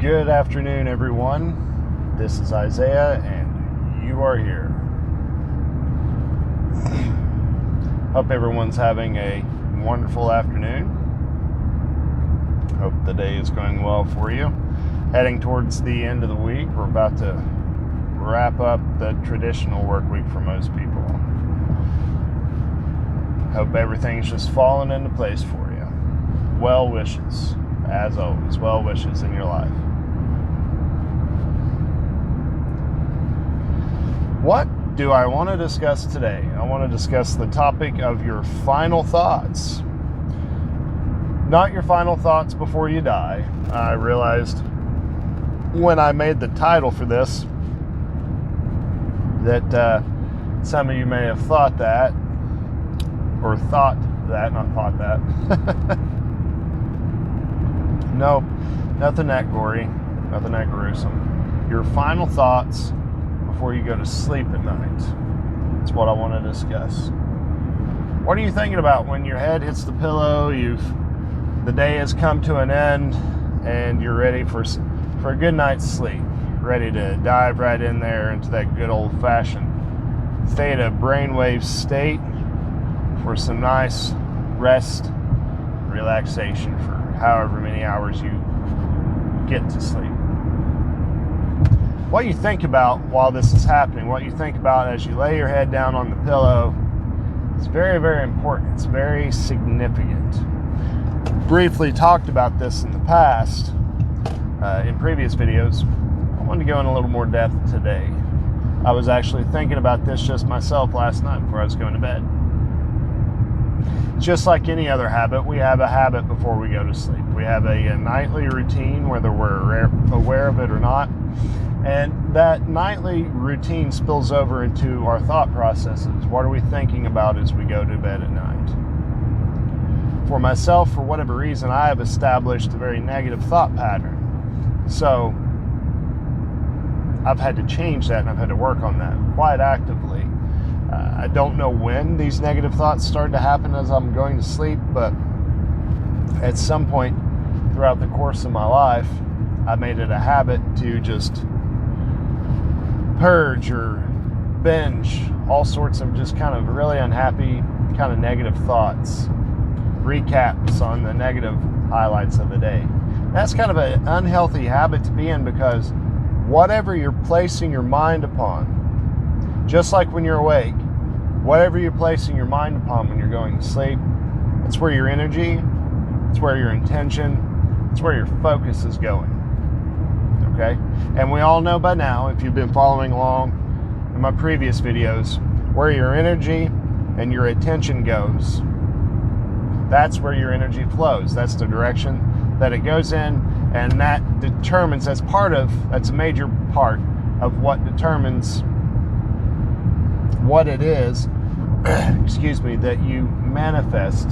Good afternoon, everyone. This is Isaiah, and you are here. Hope everyone's having a wonderful afternoon. Hope the day is going well for you. Heading towards the end of the week, we're about to wrap up the traditional work week for most people. Hope everything's just falling into place for you. Well wishes, as always, well wishes in your life. What do I want to discuss today? I want to discuss the topic of your final thoughts. Not your final thoughts before you die. I realized when I made the title for this that some of you may have thought that, or thought that, not thought that. No, nothing that gory, nothing that gruesome. Your final thoughts before you go to sleep at night. That's what I want to discuss. What are you thinking about when your head hits the pillow? The day has come to an end, and you're ready for a good night's sleep. Ready to dive right in there into that good old-fashioned theta brainwave state for some nice rest, relaxation for however many hours you get to sleep. What you think about while this is happening, what you think about as you lay your head down on the pillow, is very, very important. It's very significant. Briefly talked about this in the past, in previous videos. I wanted to go in a little more depth today. I was actually thinking about this just myself last night before I was going to bed. Just like any other habit, we have a habit before we go to sleep. We have a nightly routine, whether we're aware of it or not. And that nightly routine spills over into our thought processes. What are we thinking about as we go to bed at night? For myself, for whatever reason, I have established a very negative thought pattern. So I've had to change that, and I've had to work on that quite actively. I don't know when these negative thoughts start to happen as I'm going to sleep, but at some point throughout the course of my life, I made it a habit to just purge or binge all sorts of just kind of really unhappy, kind of negative thoughts, recaps on the negative highlights of the day. That's kind of an unhealthy habit to be in, because whatever you're placing your mind upon, just like when you're awake, whatever you're placing your mind upon when you're going to sleep, it's where your energy, it's where your intention, it's where your focus is going. Okay? And we all know by now, if you've been following along in my previous videos, where your energy and your attention goes, that's where your energy flows. That's the direction that it goes in, and that determines, that's a major part of what determines what it is, excuse me, that you manifest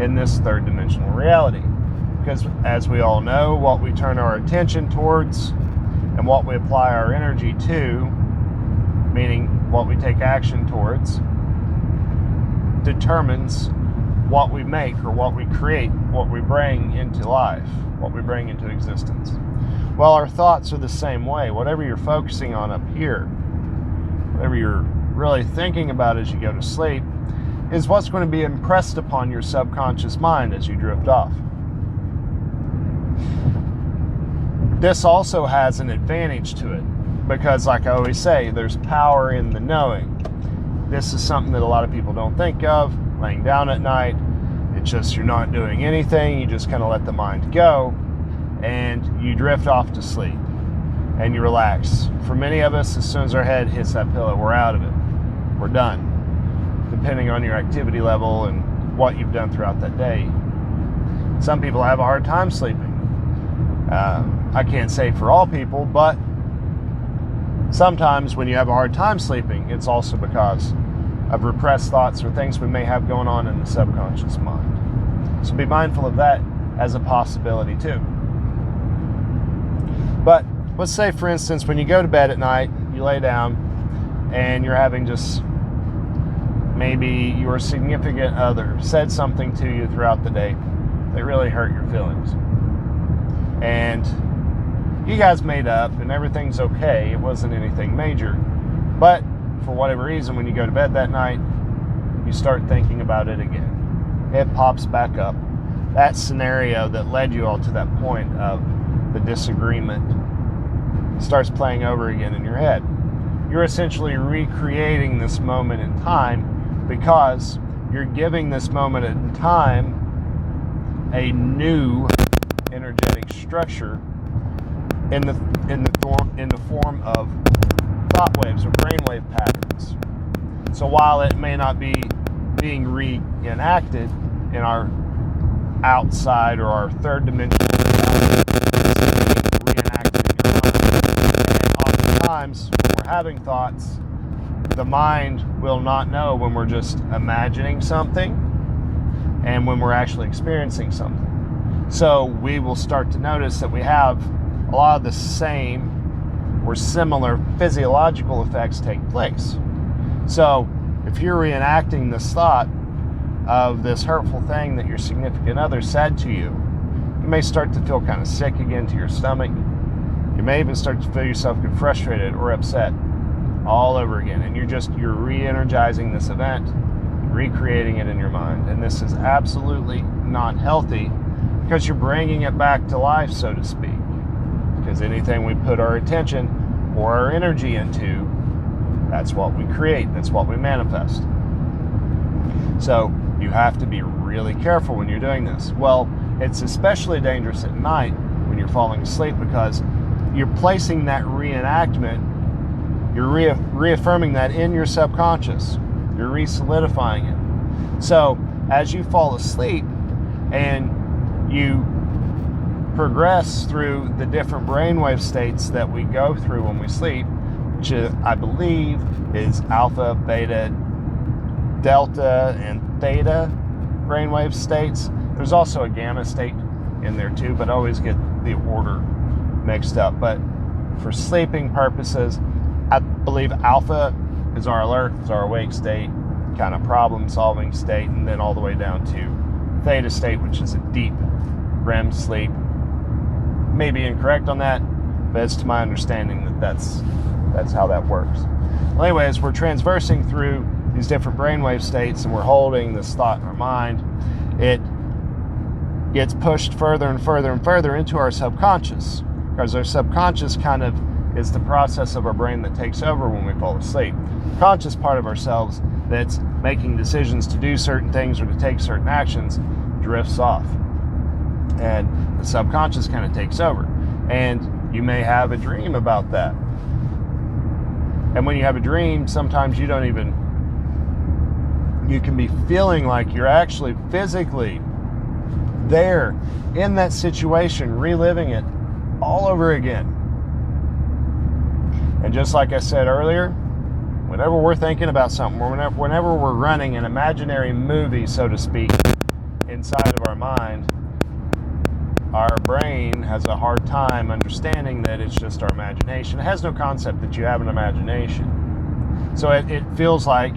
in this third dimensional reality. Because as we all know, what we turn our attention towards and what we apply our energy to, meaning what we take action towards, determines what we make or what we create, what we bring into life, what we bring into existence. Well, our thoughts are the same way. Whatever you're focusing on up here, whatever you're really thinking about as you go to sleep, is what's going to be impressed upon your subconscious mind as you drift off. This also has an advantage to it, because like I always say, there's power in the knowing. This is something that a lot of people don't think of. Laying down at night, it's just you're not doing anything, you just kind of let the mind go, and you drift off to sleep, and you relax. For many of us, as soon as our head hits that pillow, we're out of it. We're done, depending on your activity level and what you've done throughout that day. Some people have a hard time sleeping. I can't say for all people, but sometimes when you have a hard time sleeping, it's also because of repressed thoughts or things we may have going on in the subconscious mind. So be mindful of that as a possibility too. But let's say, for instance, when you go to bed at night, you lay down and you're having just, maybe your significant other said something to you throughout the day that really hurt your feelings. And you guys made up and everything's okay. It wasn't anything major. But for whatever reason, when you go to bed that night, you start thinking about it again. It pops back up. That scenario that led you all to that point of the disagreement starts playing over again in your head. You're essentially recreating this moment in time because you're giving this moment in time a new energetic structure in the form of thought waves or brainwave patterns. So while it may not be being reenacted in our outside or our third dimensional reality, it's being reenacted in your mind. And oftentimes, when we're having thoughts, the mind will not know when we're just imagining something and when we're actually experiencing something. So we will start to notice that we have a lot of the same or similar physiological effects take place. So if you're reenacting this thought of this hurtful thing that your significant other said to you, you may start to feel kind of sick again to your stomach. You may even start to feel yourself get frustrated or upset all over again. And you're re-energizing this event, recreating it in your mind. And this is absolutely not healthy because you're bringing it back to life, so to speak. Because anything we put our attention or our energy into, that's what we create, that's what we manifest. So you have to be really careful when you're doing this. Well, it's especially dangerous at night when you're falling asleep because you're placing that reenactment, you're reaffirming that in your subconscious. You're re-solidifying it. So as you fall asleep and you progress through the different brainwave states that we go through when we sleep, which I believe is alpha, beta, delta, and theta brainwave states. There's also a gamma state in there too, but I always get the order mixed up. But for sleeping purposes, I believe alpha is our alert, is our awake state, kind of problem-solving state, and then all the way down to theta state, which is a deep REM sleep. Maybe incorrect on that, but it's to my understanding that that's how that works. Well, anyways, we're transversing through these different brainwave states and we're holding this thought in our mind. It gets pushed further and further and further into our subconscious because our subconscious kind of is the process of our brain that takes over when we fall asleep. The conscious part of ourselves that's making decisions to do certain things or to take certain actions drifts off. And the subconscious kind of takes over. And you may have a dream about that. And when you have a dream, sometimes you can be feeling like you're actually physically there in that situation, reliving it all over again. And just like I said earlier, whenever we're thinking about something, whenever we're running an imaginary movie, so to speak, inside of our mind, our brain has a hard time understanding that it's just our imagination. It has no concept that you have an imagination. So it feels like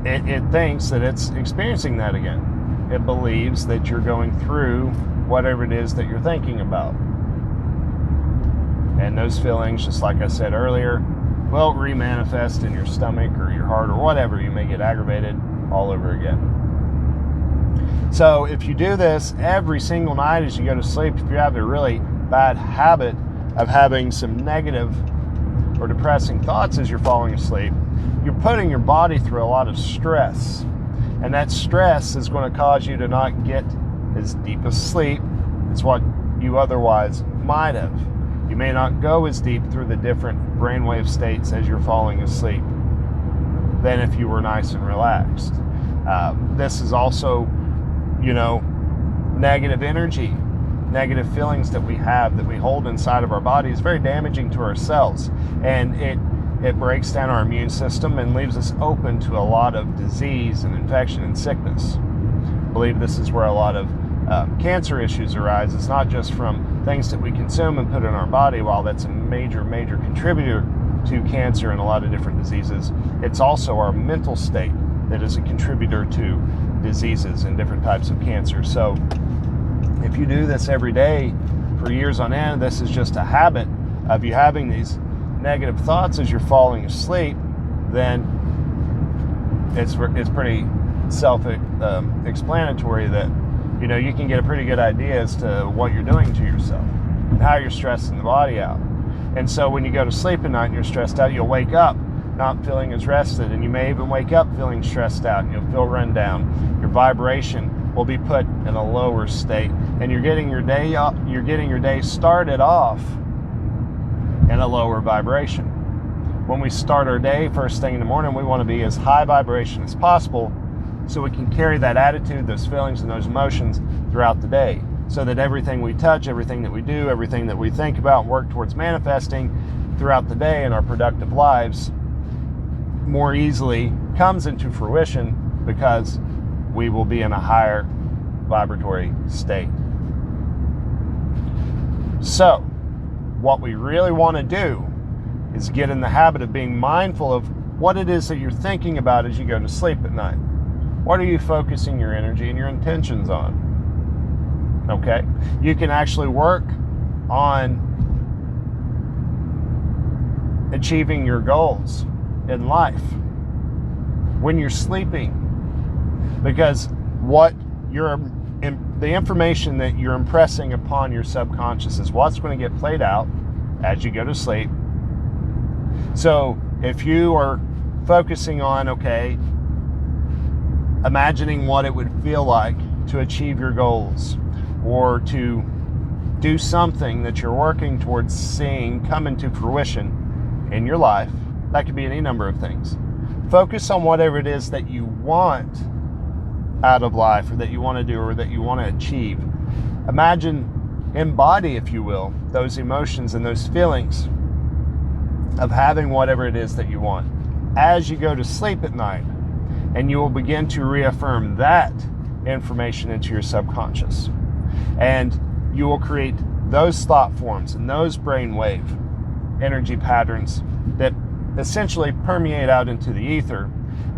it thinks that it's experiencing that again. It believes that you're going through whatever it is that you're thinking about. And those feelings, just like I said earlier, will remanifest in your stomach or your heart or whatever. You may get aggravated all over again. So if you do this every single night as you go to sleep, if you have a really bad habit of having some negative or depressing thoughts as you're falling asleep, you're putting your body through a lot of stress. And that stress is going to cause you to not get as deep of sleep as what you otherwise might have. You may not go as deep through the different brainwave states as you're falling asleep than if you were nice and relaxed. This is also, negative energy, negative feelings that we have, that we hold inside of our body is very damaging to our cells. And it breaks down our immune system and leaves us open to a lot of disease and infection and sickness. I believe this is where a lot of cancer issues arise. It's not just from things that we consume and put in our body, while that's a major, major contributor to cancer and a lot of different diseases. It's also our mental state that is a contributor to diseases and different types of cancer. So if you do this every day for years on end, this is just a habit of you having these negative thoughts as you're falling asleep, then it's pretty self-explanatory that, you know, you can get a pretty good idea as to what you're doing to yourself and how you're stressing the body out. And so when you go to sleep at night and you're stressed out, you'll wake up not feeling as rested, and you may even wake up feeling stressed out, and you'll feel run down. Your vibration will be put in a lower state, and you're getting your day started off in a lower vibration. When we start our day first thing in the morning, we want to be as high vibration as possible so we can carry that attitude, those feelings, and those emotions throughout the day, so that everything we touch, everything that we do, everything that we think about and work towards manifesting throughout the day in our productive lives more easily comes into fruition, because we will be in a higher vibratory state. So, what we really want to do is get in the habit of being mindful of what it is that you're thinking about as you go to sleep at night. What are you focusing your energy and your intentions on? Okay? You can actually work on achieving your goals in life when you're sleeping, because the information that you're impressing upon your subconscious is what's going to get played out as you go to sleep. So if you are focusing on, okay, imagining what it would feel like to achieve your goals, or to do something that you're working towards seeing come into fruition in your life, that could be any number of things. Focus on whatever it is that you want out of life, or that you want to do, or that you want to achieve. Imagine, embody, if you will, those emotions and those feelings of having whatever it is that you want as you go to sleep at night, and you will begin to reaffirm that information into your subconscious, and you will create those thought forms and those brainwave energy patterns that essentially permeate out into the ether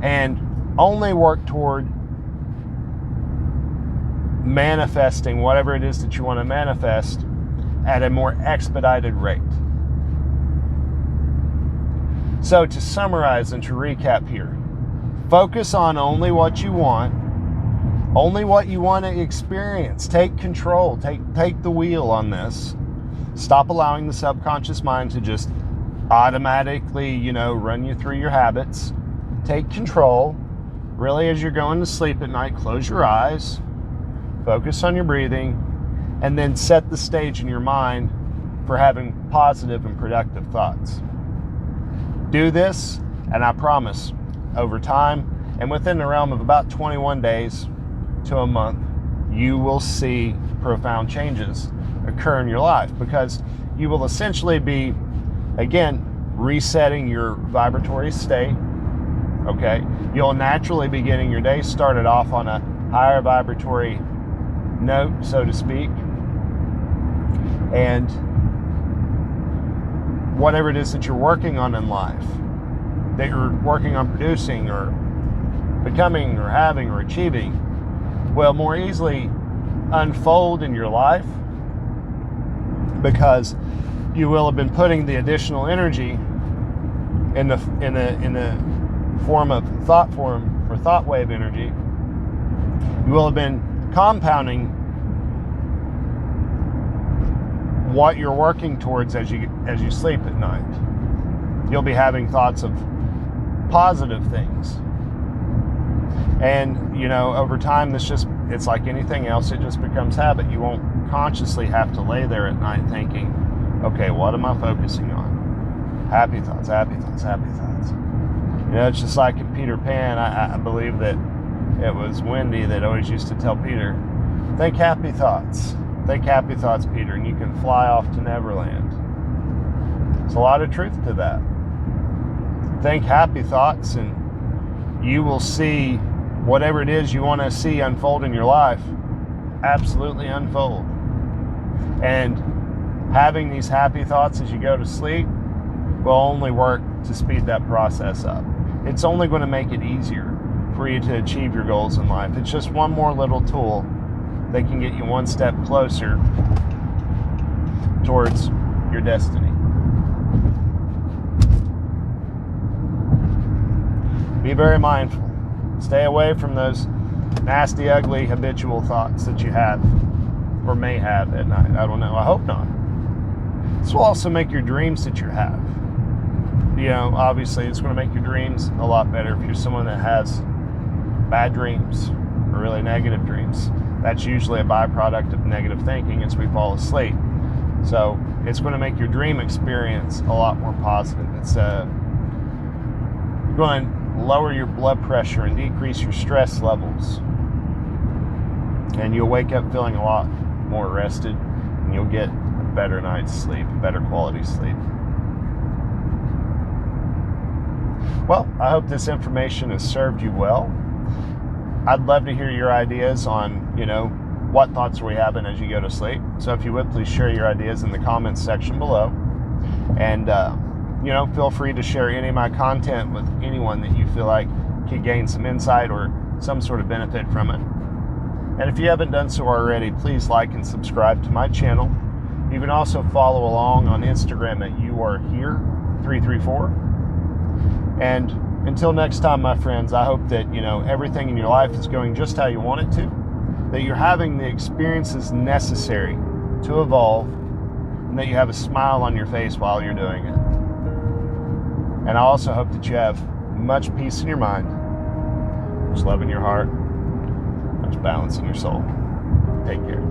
and only work toward manifesting whatever it is that you want to manifest at a more expedited rate. So to summarize and to recap here, focus on only what you want, only what you want to experience. Take control, take the wheel on this. Stop allowing the subconscious mind to just automatically, run you through your habits. Take control. Really, as you're going to sleep at night, close your eyes, focus on your breathing, and then set the stage in your mind for having positive and productive thoughts. Do this, and I promise, over time, and within the realm of about 21 days to a month, you will see profound changes occur in your life, because you will essentially be, again, resetting your vibratory state. Okay, you'll naturally be getting your day started off on a higher vibratory note, so to speak, and whatever it is that you're working on in life, that you're working on producing or becoming or having or achieving, will more easily unfold in your life, because you will have been putting the additional energy in the form of thought form or thought wave energy. You will have been compounding what you're working towards as you sleep at night. You'll be having thoughts of positive things, and over time, it's like anything else. It just becomes habit. You won't consciously have to lay there at night thinking, okay, what am I focusing on? Happy thoughts, happy thoughts, happy thoughts. It's just like in Peter Pan. I believe that it was Wendy that always used to tell Peter, think happy thoughts. Think happy thoughts, Peter, and you can fly off to Neverland. There's a lot of truth to that. Think happy thoughts, and you will see whatever it is you want to see unfold in your life absolutely unfold. And having these happy thoughts as you go to sleep will only work to speed that process up. It's only going to make it easier for you to achieve your goals in life. It's just one more little tool that can get you one step closer towards your destiny. Be very mindful. Stay away from those nasty, ugly, habitual thoughts that you have or may have at night. I don't know. I hope not. This will also make your dreams that you have. Obviously, it's going to make your dreams a lot better if you're someone that has bad dreams or really negative dreams. That's usually a byproduct of negative thinking as we fall asleep. So it's going to make your dream experience a lot more positive. It's going to lower your blood pressure and decrease your stress levels. And you'll wake up feeling a lot more rested, and you'll get a better night's sleep, better quality sleep. Well, I hope this information has served you well. I'd love to hear your ideas on, what thoughts are we having as you go to sleep. So if you would, please share your ideas in the comments section below. And, feel free to share any of my content with anyone that you feel like could gain some insight or some sort of benefit from it. And if you haven't done so already, please like and subscribe to my channel. You can also follow along on Instagram at YouAreHere334. And until next time, my friends, I hope that, everything in your life is going just how you want it to, that you're having the experiences necessary to evolve, and that you have a smile on your face while you're doing it. And I also hope that you have much peace in your mind, much love in your heart, much balance in your soul. Take care.